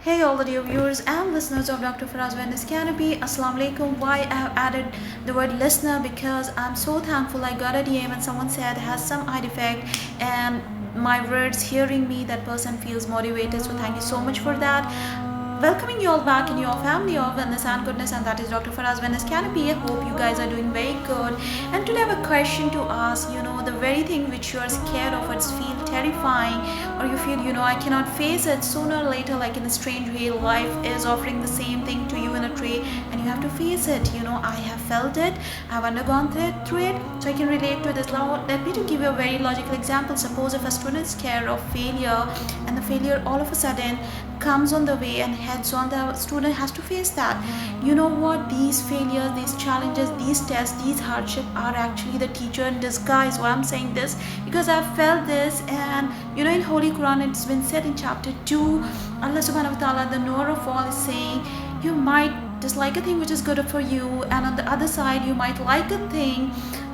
Hey all the dear viewers and listeners of Dr. Farah's Wellness Canopy. Assalamu alaikum. Why I have added the word listener? Because I'm so thankful I got a DM and someone said has some eye defect and my words hearing me, that person feels motivated. So thank you so much for that. Welcoming you all back in your family of wellness and goodness, and that is Dr. Farah's Wellness Canopy. I hope you guys are doing very good. And today I have a question to ask. The very thing which you are scared of, it's feel terrifying, or you feel, I cannot face it. Sooner or later, like in a strange way, life is offering the same thing to you in a tray, and you have to face it. I have felt it. I've undergone through it, so I can relate to this. Now, let me to give you a very logical example. Suppose if a student is scared of failure, and the failure all of a sudden comes on the way and heads on, the student has to face that. You know what, these failures, these challenges, these tests, these hardships are actually the teacher in disguise. Why I'm saying this, because I've felt this. And in Holy Quran it's been said in chapter 2, Allah subhanahu wa ta'ala, the knower of all, is saying you might dislike a thing which is good for you, and on the other side you might like a thing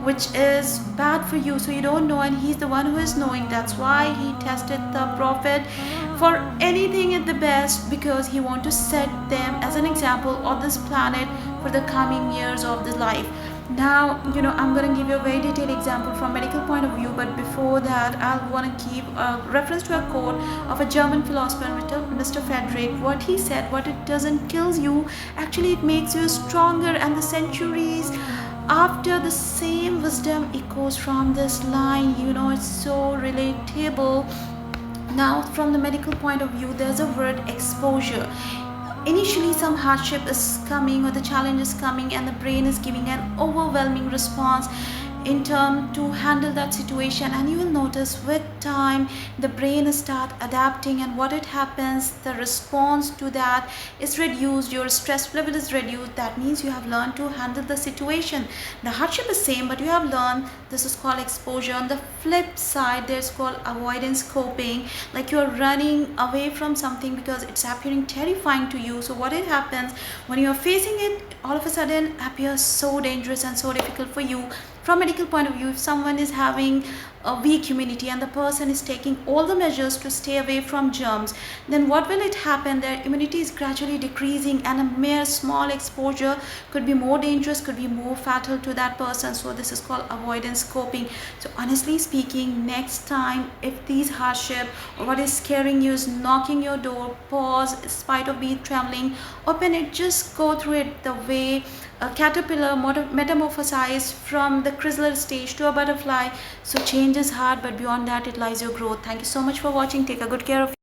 which is bad for you. So you don't know, and he's the one who is knowing. That's why he tested the prophet for anything at the best, because he want to set them as an example of this planet for the coming years of this life. Now, I'm going to give you a very detailed example from medical point of view, but before that, I want to keep a reference to a quote of a German philosopher, Mr. Frederick. What he said, what it doesn't kills you, actually it makes you stronger. And the centuries after, the same wisdom echoes from this line. It's so relatable. Now, from the medical point of view, there's a word exposure. Initially some hardship is coming, or the challenge is coming, and the brain is giving an overwhelming response in terms to handle that situation. And you will notice with time the brain start adapting, and what it happens, the response to that is reduced, your stress level is reduced. That means you have learned to handle the situation. The hardship is same, but you have learned. This is called exposure. On the flip side, there's called avoidance coping, like you're running away from something because it's appearing terrifying to you. So what it happens when you're facing it, all of a sudden appears so dangerous and so difficult for you. From medical point of view, if someone is having a weak immunity and the person is taking all the measures to stay away from germs, then what will it happen? Their immunity is gradually decreasing, and a mere small exposure could be more dangerous, could be more fatal to that person. So this is called avoidance coping. So honestly speaking, next time if these hardship or what is scaring you is knocking your door, pause, in spite of being trembling, open it, just go through it the way a caterpillar metamorphosized from the chrysalis stage to a butterfly. So change is hard, but beyond that it lies your growth. Thank you so much for watching. Take a good care of